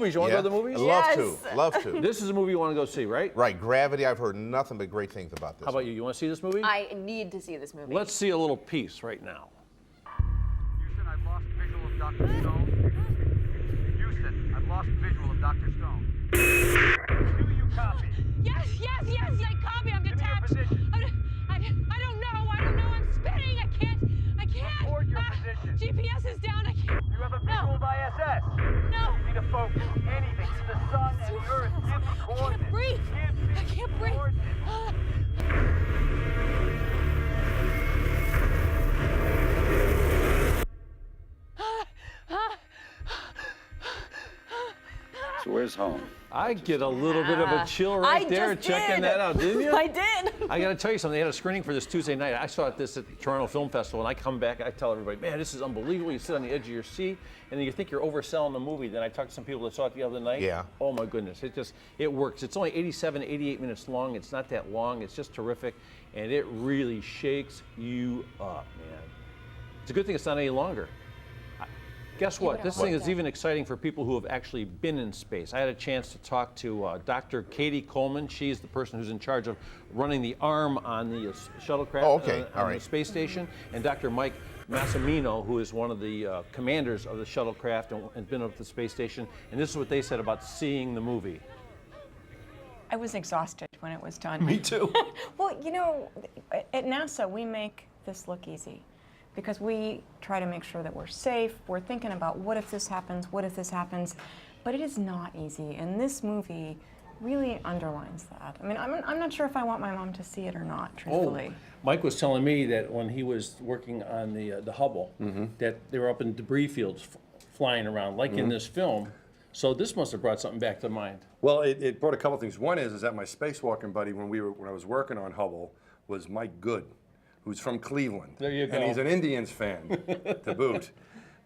movies. You want to go to the movies? Love to. Yes. Love to. This is a movie you want to go see, right? Right, Gravity. I've heard nothing but great things about this. How about you? You want to see this movie? I need to see this movie. Let's see a little piece right now. Houston, I've lost visual of Dr. Stone. Houston, I've lost visual of Dr. Stone. Do you copy? Yes, I copy. I'm Give me your detached. position. I don't know. I'm spinning. I can't. Report your position. GPS is down. I can't. You have a visual of ISS. No. You need to focus. Anything. The sun and the earth. Give me I can't coordinates. breathe. Give me I can't breathe. coordinates. So where's home? I get a little bit of a chill right there checking that out, didn't you? I did. I got to tell you something. They had a screening for this Tuesday night. I saw this at the Toronto Film Festival, and I come back, I tell everybody, man, this is unbelievable. You sit on the edge of your seat, and then you think you're overselling the movie. Then I talked to some people that saw it the other night. Yeah. Oh, my goodness. It works. It's only 87, 88 minutes long. It's not that long. It's just terrific, and it really shakes you up, man. It's a good thing it's not any longer. Guess what? This thing is even exciting for people who have actually been in space. I had a chance to talk to Dr. Katie Coleman. She's the person who's in charge of running the arm on the shuttlecraft on the space station, and Dr. Mike Massimino, who is one of the commanders of the shuttlecraft and been up at the space station. And this is what they said about seeing the movie. I was exhausted when it was done. Me too. Well, you know, at NASA, we make this look easy because we try to make sure that we're safe. We're thinking about what if this happens, what if this happens, but it is not easy. And this movie really underlines that. I mean, I'm not sure if I want my mom to see it or not, truthfully. Mike was telling me that when he was working on the Hubble, that they were up in debris fields flying around, like in this film. So this must have brought something back to mind. Well, it brought a couple things. One is that my spacewalking buddy when I was working on Hubble was Mike Good, who's from Cleveland. There you go. And he's an Indians fan to boot.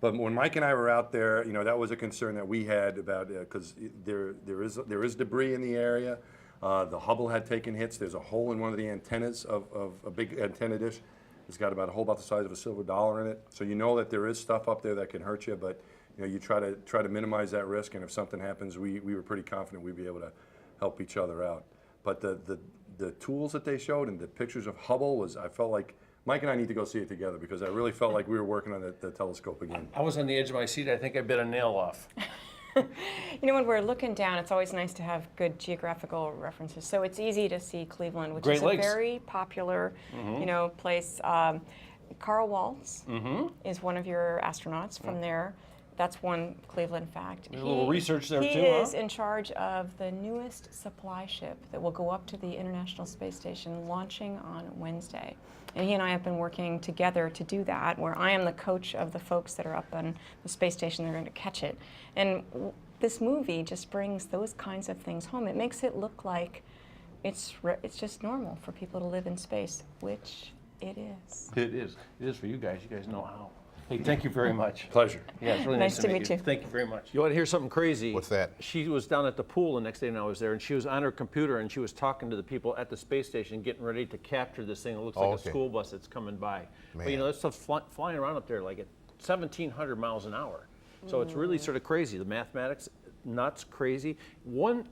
But when Mike and I were out there, you know, that was a concern that we had about because there is debris in the area. The Hubble had taken hits. There's a hole in one of the antennas of a big antenna dish. It's got about a hole about the size of a silver dollar in it. So you know that there is stuff up there that can hurt you, but you know, you try to minimize that risk. And if something happens, we were pretty confident we'd be able to help each other out. But the tools that they showed and the pictures of Hubble I felt like Mike and I need to go see it together because I really felt like we were working on the telescope again. I was on the edge of my seat. I think I bit a nail off. You know, when we're looking down, it's always nice to have good geographical references. So it's easy to see Cleveland, which Great is Lakes. a very popular, you know, place. Carl Waltz is one of your astronauts from there. That's one Cleveland fact. There's a little research there he too, is huh? in charge of the newest supply ship that will go up to the International Space Station, launching on Wednesday. And he and I have been working together to do that, where I am the coach of the folks that are up on the space station that are going to catch it. And this movie just brings those kinds of things home. It makes it look like it's just normal for people to live in space, which it is. It is. It is for you guys. You guys know how. Hey, thank you very much. Pleasure. Yeah, it's really nice to meet you. you. Thank you very much. You want to hear something crazy? What's that? She was down at the pool the next day when I was there, and she was on her computer, and she was talking to the people at the space station, getting ready to capture this thing. It looks like a school bus that's coming by. But you know, that stuff's flying around up there like at 1,700 miles an hour. So it's really sort of crazy. The mathematics, nuts, crazy.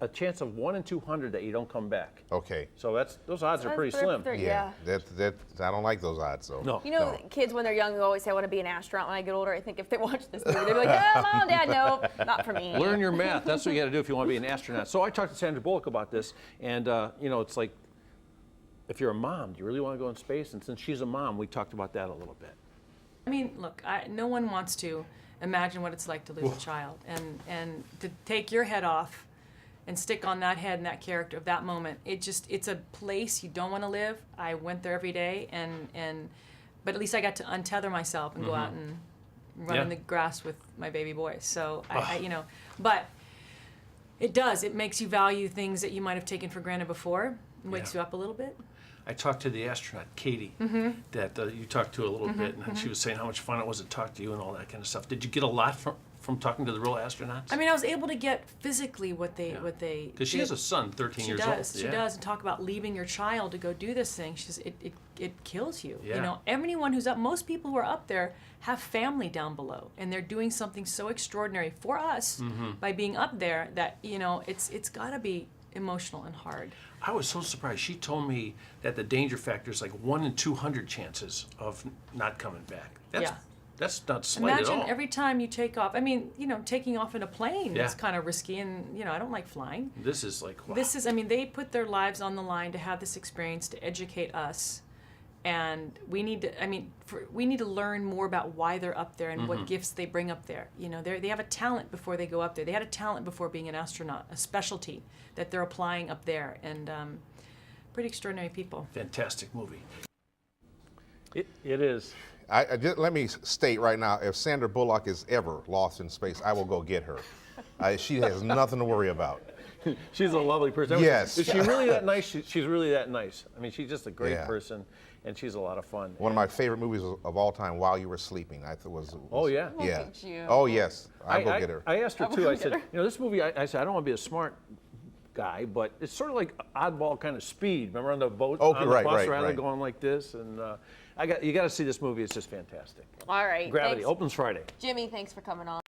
A chance of 1 in 200 that you don't come back. Okay. So those odds are pretty slim. Yeah. That I don't like those odds. So. No. You know, kids when they're young, they always say, I want to be an astronaut when I get older. I think if they watch this movie, they'll be like, yeah, Mom, Dad, no, not for me. Learn your math. That's what you got to do if you want to be an astronaut. So I talked to Sandra Bullock about this, and you know, it's like, if you're a mom, do you really want to go in space? And since she's a mom, we talked about that a little bit. I mean, look, no one wants to imagine what it's like to lose a child, and to take your head off and stick on that head and that character of that moment. It's a place you don't want to live. I went there every day, but at least I got to untether myself and go out and run in the grass with my baby boy. So I you know, but it makes you value things that you might have taken for granted before. It wakes you up a little bit. I talked to the astronaut, Katie, that you talked to a little bit, and she was saying how much fun it was to talk to you and all that kind of stuff. Did you get a lot from talking to the real astronauts? I mean, I was able to get physically what they Because she has a son, 13 years old. She does, and talk about leaving your child to go do this thing. She says it kills you. Yeah. You know, anyone who's up, most people who are up there have family down below, and they're doing something so extraordinary for us by being up there that, you know, it's got to be emotional and hard. I was so surprised. She told me that the danger factor is like 1 in 200 chances of not coming back. That's not slight at all. Imagine every time you take off. I mean, you know, taking off in a plane is Yeah. kind of risky, and you know, I don't like flying. This is like, wow. This is, I mean, they put their lives on the line to have this experience, to educate us, and we need to. I mean, we need to learn more about why they're up there and what gifts they bring up there. You know, they have a talent before they go up there. They had a talent before being an astronaut, a specialty that they're applying up there, and pretty extraordinary people. Fantastic movie. It is. Let me state right now, if Sandra Bullock is ever lost in space, I will go get her. She has nothing to worry about. She's a lovely person. Yes. Is she really that nice? She's really that nice. I mean, she's just a great Yeah. person, and she's a lot of fun. One of my favorite movies of all time, While You Were Sleeping, I thought was Oh, yeah? yeah. Look at you. Oh, yes. I'll go get her. I asked her too. I said, you know, this movie. I said I don't want to be a smart guy, but it's sort of like oddball kind of Speed. Remember on the boat? Oh, on the right, bus right, rather right. going like this, and you got to see this movie. It's just fantastic. All right. Gravity Thanks. opens Friday. Jimmy, thanks for coming on.